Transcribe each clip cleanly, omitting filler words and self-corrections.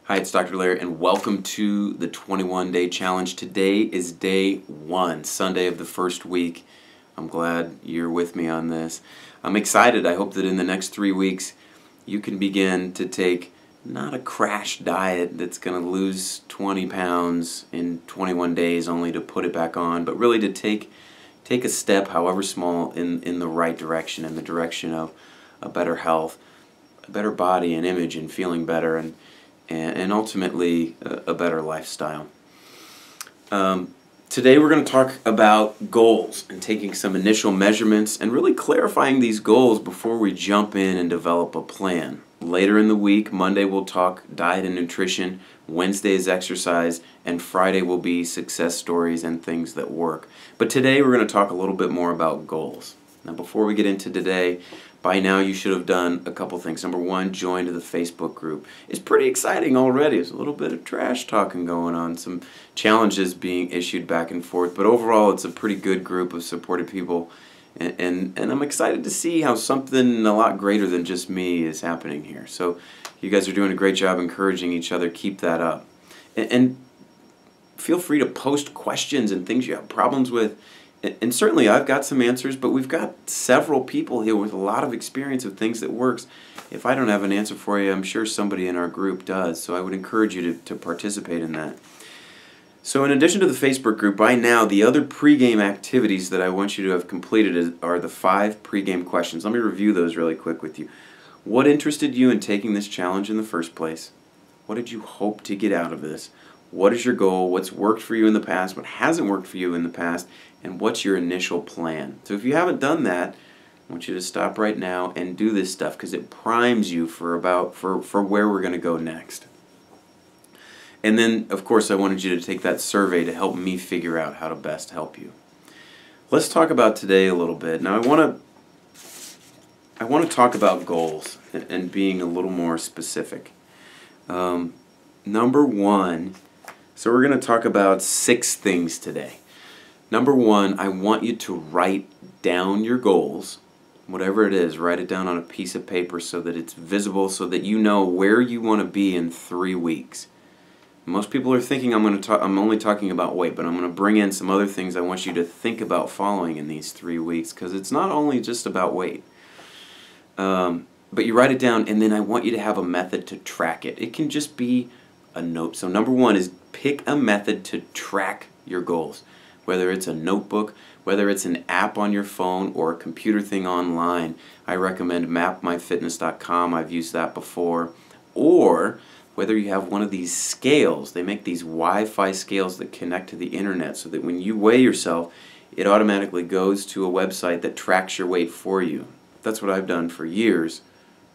Hi, it's Dr. Larry, and welcome to the 21-day challenge. Today is day 1, Sunday of the first week. I'm glad you're with me on this. I'm excited. I hope that in the next 3 weeks you can begin to take not a crash diet that's going to lose 20 pounds in 21 days only to put it back on, but really to take a step, however small, in the right direction, in the direction of a better health, a better body and image and feeling better, and ultimately a better lifestyle. Today we're going to talk about goals and taking some initial measurements and really clarifying these goals before we jump in and develop a plan. Later in the week, Monday we'll talk diet and nutrition, Wednesday is exercise, and Friday will be success stories and things that work. But today we're going to talk a little bit more about goals. Now before we get into today, by now you should have done a couple things. Number one, join the Facebook group. It's pretty exciting already. There's a little bit of trash talking going on, some challenges being issued back and forth, but overall it's a pretty good group of supported people, and I'm excited to see how something a lot greater than just me is happening here. So you guys are doing a great job encouraging each other. Keep that up. And feel free to post questions and things you have problems with. And certainly I've got some answers, but we've got several people here with a lot of experience of things that works. If I don't have an answer for you, I'm sure somebody in our group does, so I would encourage you to participate in that. So in addition to the Facebook group, by now the other pregame activities that I want you to have completed are the 5 pregame questions. Let me review those really quick with you. What interested you in taking this challenge in the first place? What did you hope to get out of this? What is your goal? What's worked for you in the past? What hasn't worked for you in the past? And what's your initial plan? So if you haven't done that, I want you to stop right now and do this stuff because it primes you for where we're going to go next. And then, of course, I wanted you to take that survey to help me figure out how to best help you. Let's talk about today a little bit. Now, I want to talk about goals and being a little more specific. Number one, so we're going to talk about 6 things today. Number one, I want you to write down your goals, whatever it is. Write it down on a piece of paper so that it's visible, so that you know where you want to be in 3 weeks. Most people are thinking I'm only talking about weight, but I'm going to bring in some other things I want you to think about following in these 3 weeks, because it's not only just about weight. But you write it down, and then I want you to have a method to track it. It can just be a note. So number one is pick a method to track your goals. Whether it's a notebook, whether it's an app on your phone or a computer thing online. I recommend mapmyfitness.com. I've used that before. Or whether you have one of these scales. They make these Wi-Fi scales that connect to the internet so that when you weigh yourself, it automatically goes to a website that tracks your weight for you. That's what I've done for years.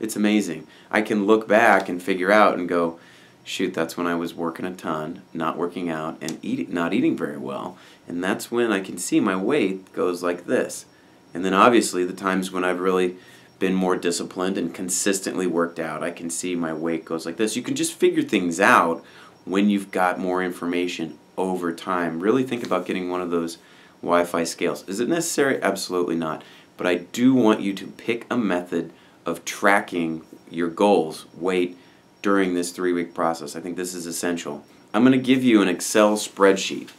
It's amazing. I can look back and figure out and go, shoot, that's when I was working a ton, not working out, and not eating very well. And that's when I can see my weight goes like this. And then obviously the times when I've really been more disciplined and consistently worked out, I can see my weight goes like this. You can just figure things out when you've got more information over time. Really think about getting one of those Wi-Fi scales. Is it necessary? Absolutely not. But I do want you to pick a method of tracking your goals, weight, during this 3-week process. I think this is essential. I'm going to give you an Excel spreadsheet.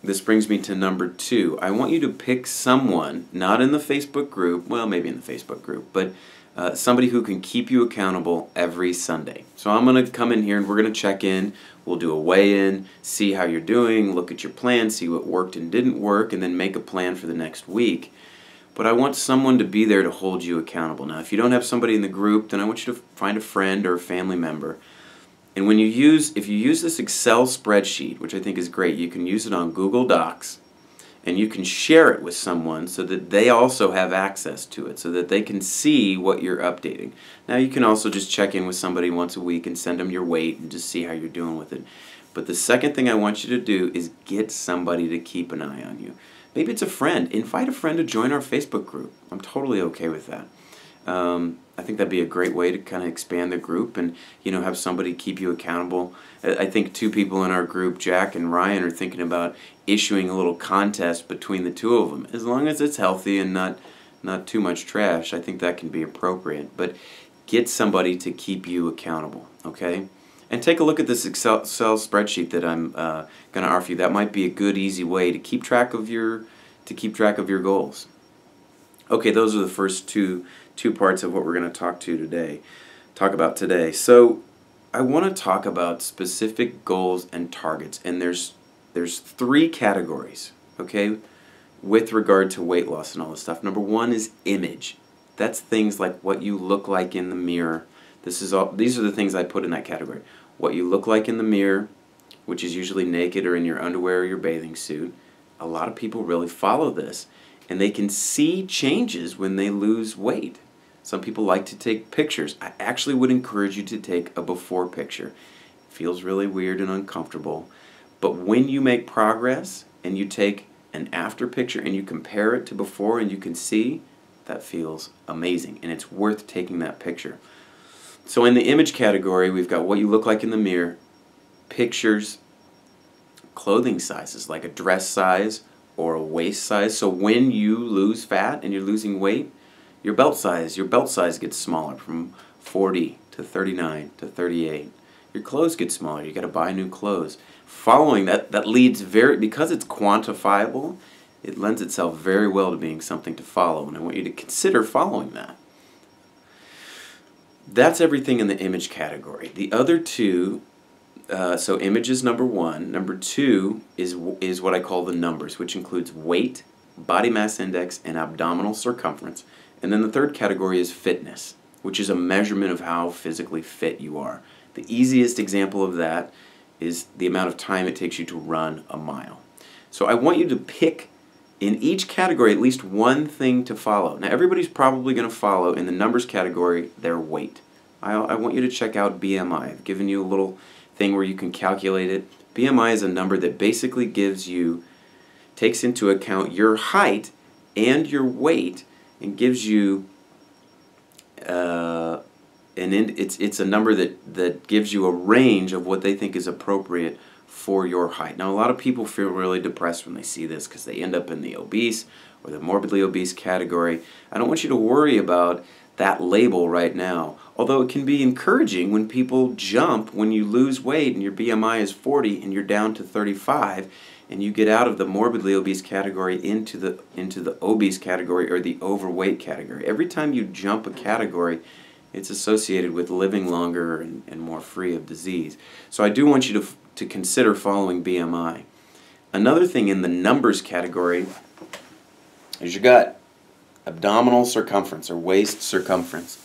This brings me to number 2. I want you to pick someone, not in the Facebook group, well, maybe in the Facebook group, but somebody who can keep you accountable every Sunday. So I'm going to come in here and we're going to check in. We'll do a weigh-in, see how you're doing, look at your plan, see what worked and didn't work, and then make a plan for the next week. But I want someone to be there to hold you accountable. Now, if you don't have somebody in the group, then I want you to find a friend or a family member. And when if you use this Excel spreadsheet, which I think is great, you can use it on Google Docs, and you can share it with someone so that they also have access to it, so that they can see what you're updating. Now, you can also just check in with somebody once a week and send them your weight and just see how you're doing with it. But the second thing I want you to do is get somebody to keep an eye on you. Maybe it's a friend. Invite a friend to join our Facebook group. I'm totally okay with that. I think that'd be a great way to kind of expand the group and, you know, have somebody keep you accountable. I think 2 people in our group, Jack and Ryan, are thinking about issuing a little contest between the 2 of them. As long as it's healthy and not too much trash, I think that can be appropriate. But get somebody to keep you accountable, okay? And take a look at this Excel spreadsheet that I'm going to offer you. That might be a good, easy way to keep track of your goals. Okay, those are the first two parts of what we're going to talk about today. So I want to talk about specific goals and targets, and there's three categories, okay, with regard to weight loss and all this stuff. Number one is image. That's things like what you look like in the mirror. These are the things I put in that category. What you look like in the mirror, which is usually naked or in your underwear or your bathing suit. A lot of people really follow this, and they can see changes when they lose weight. Some people like to take pictures. I actually would encourage you to take a before picture. It feels really weird and uncomfortable, but when you make progress and you take an after picture and you compare it to before and you can see, that feels amazing, and it's worth taking that picture. So in the image category, we've got what you look like in the mirror, pictures, clothing sizes, like a dress size or a waist size. So when you lose fat and you're losing weight, your belt size gets smaller from 40 to 39 to 38. Your clothes get smaller. You got to buy new clothes. Following that leads because it's quantifiable, it lends itself very well to being something to follow, and I want you to consider following that. That's everything in the image category. The other two, so image is number one. Number two is what I call the numbers, which includes weight, body mass index, and abdominal circumference. And then the third category is fitness, which is a measurement of how physically fit you are. The easiest example of that is the amount of time it takes you to run a mile. So I want you to pick in each category at least one thing to follow. Now everybody's probably going to follow in the numbers category their weight. I want you to check out BMI. I've given you a little thing where you can calculate it. BMI is a number that basically takes into account your height and your weight and gives you it's a number that gives you a range of what they think is appropriate for your height. Now, a lot of people feel really depressed when they see this because they end up in the obese or the morbidly obese category. I don't want you to worry about that label right now, although it can be encouraging when people jump when you lose weight and your BMI is 40 and you're down to 35 and you get out of the morbidly obese category into the obese category or the overweight category. Every time you jump a category, it's associated with living longer and more free of disease. So I do want you to consider following BMI. Another thing in the numbers category is you got abdominal circumference or waist circumference.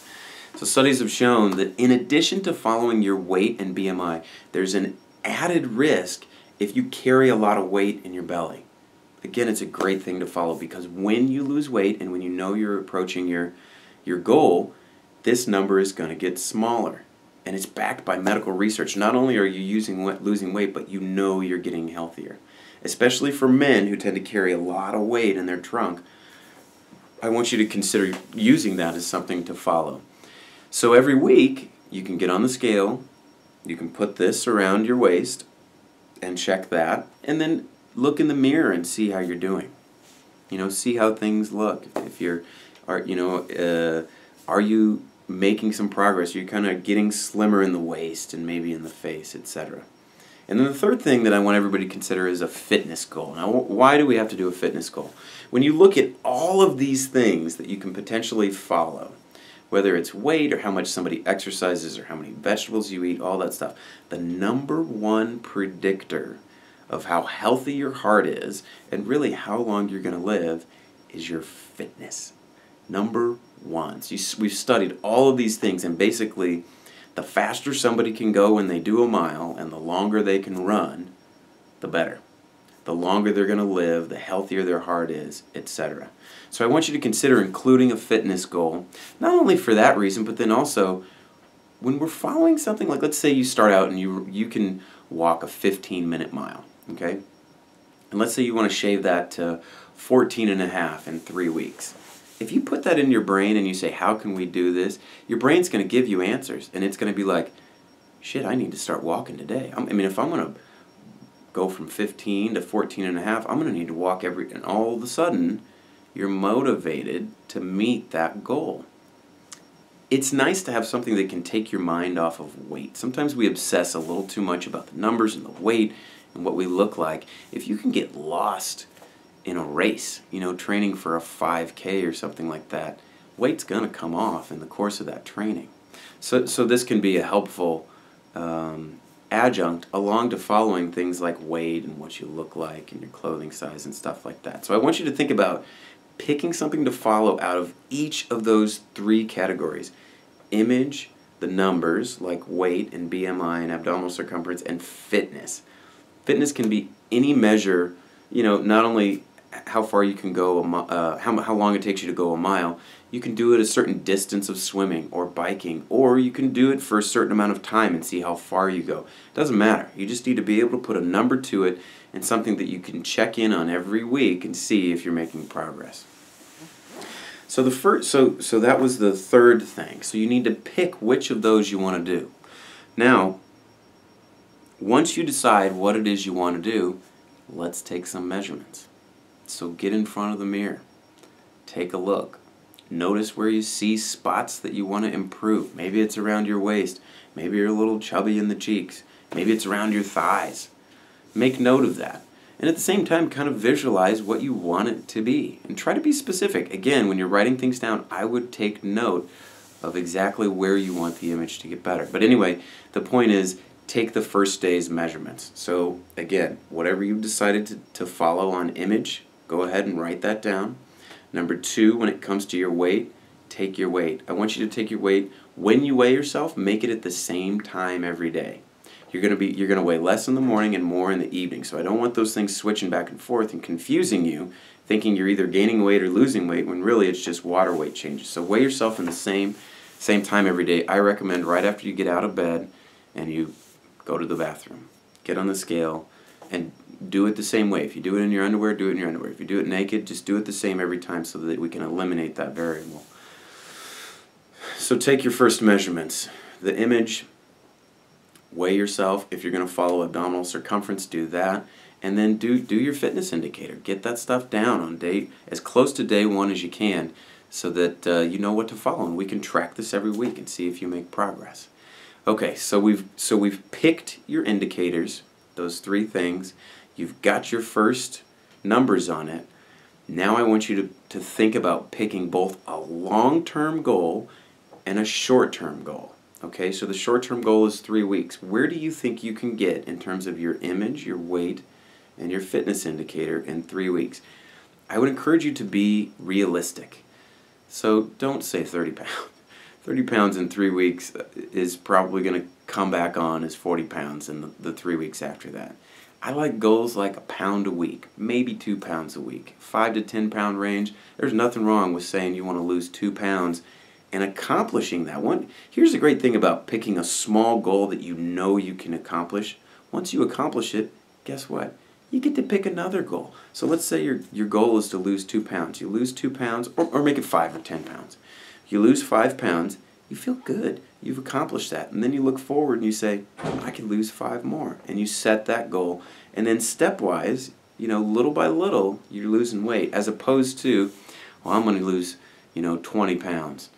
So studies have shown that in addition to following your weight and BMI, there's an added risk if you carry a lot of weight in your belly. Again, it's a great thing to follow because when you lose weight and when you know you're approaching your goal, this number is going to get smaller. And it's backed by medical research. Not only are you losing weight, but you know you're getting healthier. Especially for men who tend to carry a lot of weight in their trunk, I want you to consider using that as something to follow. So every week, you can get on the scale, you can put this around your waist and check that, and then look in the mirror and see how you're doing. You know, see how things look. Are you making some progress? You're kind of getting slimmer in the waist and maybe in the face, etc. And then the third thing that I want everybody to consider is a fitness goal. Now, why do we have to do a fitness goal? When you look at all of these things that you can potentially follow, whether it's weight or how much somebody exercises or how many vegetables you eat, all that stuff, the number one predictor of how healthy your heart is and really how long you're going to live is your fitness. Number one. So we've studied all of these things, and basically the faster somebody can go when they do a mile and the longer they can run, the better. The longer they're going to live, the healthier their heart is, etc. So I want you to consider including a fitness goal, not only for that reason, but then also when we're following something like, let's say you start out and you can walk a 15-minute mile, okay? And let's say you want to shave that to 14 and a half in 3 weeks. If you put that in your brain and you say, how can we do this? Your brain's going to give you answers, and it's going to be like, shit, I need to start walking today. I mean, if I'm going to go from 15 to 14 and a half, I'm going to need to walk and all of a sudden, you're motivated to meet that goal. it's nice to have something that can take your mind off of weight. Sometimes we obsess a little too much about the numbers and the weight and what we look like. If you can get lost in a race, training for a 5K or something like that, weight's going to come off in the course of that training. So this can be a helpful adjunct along to following things like weight and what you look like and your clothing size and stuff like that. So I want you to think about picking something to follow out of each of those 3 categories. Image, the numbers like weight and BMI and abdominal circumference, and fitness. Fitness can be any measure, not only how far you can go, how long it takes you to go a mile. You can do it a certain distance of swimming or biking, or you can do it for a certain amount of time and see how far you go. It doesn't matter. You just need to be able to put a number to it and something that you can check in on every week and see if you're making progress. So so that was the third thing. So you need to pick which of those you want to do. Now, once you decide what it is you want to do, let's take some measurements. So get in front of the mirror. Take a look. Notice where you see spots that you want to improve. Maybe it's around your waist. Maybe you're a little chubby in the cheeks. Maybe it's around your thighs. Make note of that. And at the same time, kind of visualize what you want it to be. And try to be specific. Again, when you're writing things down, I would take note of exactly where you want the image to get better. But anyway, the point is, take the first day's measurements. So again, whatever you've decided to follow on image, go ahead and write that down. Number 2, when it comes to your weight, take your weight. I want you to take your weight. When you weigh yourself, make it at the same time every day. You're going to weigh less in the morning and more in the evening. So I don't want those things switching back and forth and confusing you, thinking you're either gaining weight or losing weight when really it's just water weight changes. So weigh yourself in the same time every day. I recommend right after you get out of bed and you go to the bathroom. Get on the scale and do it the same way. If you do it in your underwear, do it in your underwear. If you do it naked, just do it the same every time so that we can eliminate that variable. So take your first measurements. The image, weigh yourself. If you're going to follow abdominal circumference, do that. And then do your fitness indicator. Get that stuff down on as close to day 1 as you can so that you know what to follow. And we can track this every week and see if you make progress. Okay, so we've picked your indicators, those 3 things. You've got your first numbers on it. Now I want you to think about picking both a long-term goal and a short-term goal. Okay, so the short-term goal is 3 weeks. Where do you think you can get in terms of your image, your weight, and your fitness indicator in 3 weeks? I would encourage you to be realistic. So don't say 30 pounds. 30 pounds in 3 weeks is probably going to come back on as 40 pounds in the 3 weeks after that. I like goals like a pound a week, maybe 2 pounds a week. 5 to 10 pound range. There's nothing wrong with saying you want to lose 2 pounds and accomplishing that one. Here's the great thing about picking a small goal that you know you can accomplish. Once you accomplish it, guess what? You get to pick another goal. So let's say your goal is to lose 2 pounds. You lose 2 pounds, or make it 5 or 10 pounds. You lose 5 pounds, you feel good. You've accomplished that. And then you look forward and you say, I can lose 5 more. And you set that goal. And then stepwise, little by little, you're losing weight. As opposed to, well, I'm going to lose, 20 pounds.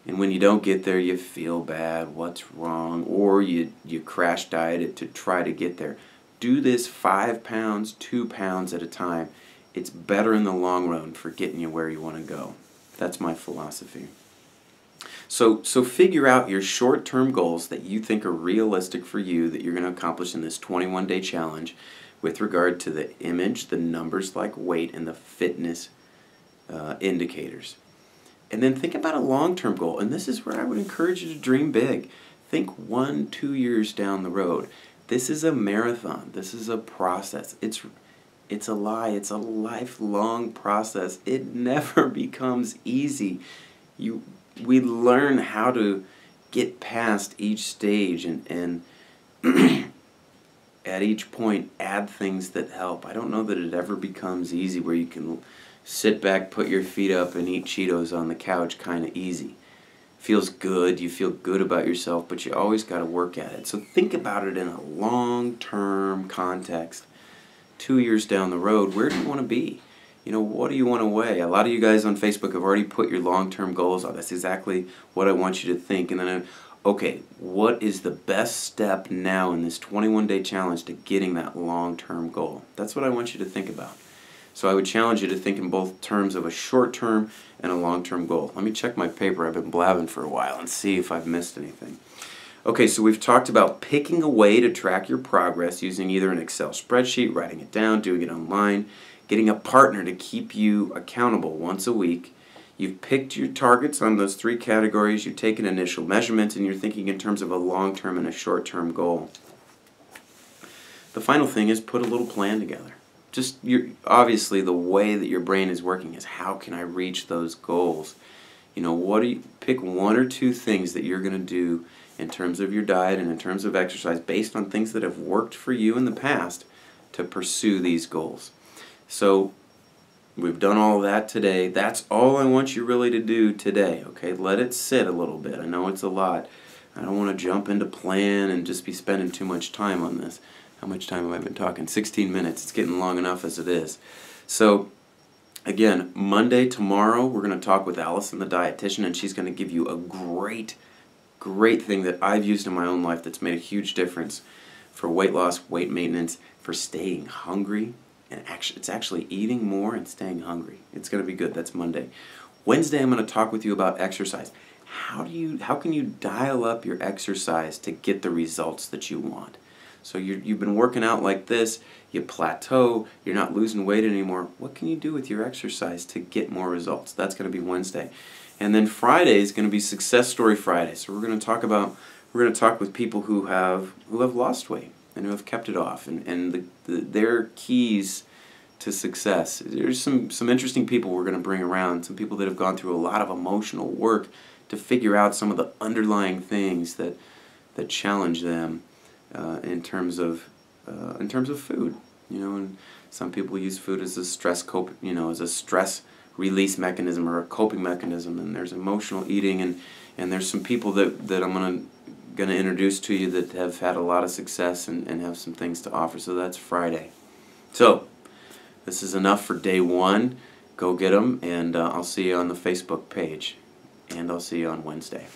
And when you don't get there, you feel bad. What's wrong? Or you crash dieted to try to get there. Do this 5 pounds, 2 pounds at a time. It's better in the long run for getting you where you want to go. That's my philosophy. So figure out your short-term goals that you think are realistic for you that you're going to accomplish in this 21-day challenge with regard to the image, the numbers like weight, and the fitness indicators. And then think about a long-term goal. And this is where I would encourage you to dream big. Think 1-2 years down the road. This is a marathon. This is a process. It's a lie. It's a lifelong process. It never becomes easy. We learn how to get past each stage and at each point add things that help. I don't know that it ever becomes easy where you can sit back, put your feet up, and eat Cheetos on the couch kind of easy. Feels good, you feel good about yourself, but you always got to work at it. So think about it in a long-term context. 2 years down the road, where do you want to be? what do you want to weigh? A lot of you guys on Facebook have already put your long-term goals on. That's exactly what I want you to think. And then, okay, what is the best step now in this 21-day challenge to getting that long-term goal? That's what I want you to think about. So I would challenge you to think in both terms of a short-term and a long-term goal. Let me check my paper. I've been blabbing for a while and see if I've missed anything. Okay, so we've talked about picking a way to track your progress using either an Excel spreadsheet, writing it down, doing it online, getting a partner to keep you accountable once a week. You've picked your targets on those 3 categories. You've taken initial measurements, and you're thinking in terms of a long-term and a short-term goal. The final thing is put a little plan together. Obviously the way that your brain is working is, how can I reach those goals? Pick 1 or 2 things that you're going to do in terms of your diet and in terms of exercise based on things that have worked for you in the past to pursue these goals. So we've done all of that today. That's all I want you really to do today, okay? Let it sit a little bit. I know it's a lot. I don't want to jump into plan and just be spending too much time on this. How much time have I been talking? 16 minutes. It's getting long enough as it is. So, again, Monday, tomorrow, we're going to talk with Allison, the dietitian, and she's going to give you a great thing that I've used in my own life that's made a huge difference for weight loss, weight maintenance, for staying hungry. And it's actually eating more and staying hungry. It's going to be good. That's Monday. Wednesday, I'm going to talk with you about exercise. How can you dial up your exercise to get the results that you want? So you've been working out like this, you plateau, you're not losing weight anymore. What can you do with your exercise to get more results? That's going to be Wednesday. And then Friday is going to be Success Story Friday. So we're going to talk with people who have lost weight and who have kept it off, and their keys to success. There's some interesting people we're going to bring around, some people that have gone through a lot of emotional work to figure out some of the underlying things that challenge them in terms of food. And some people use food as a stress release mechanism or a coping mechanism, and there's emotional eating, and there's some people that I'm going to introduce to you that have had a lot of success and have some things to offer. So that's Friday. So this is enough for day 1. Go get them, and I'll see you on the Facebook page, and I'll see you on Wednesday.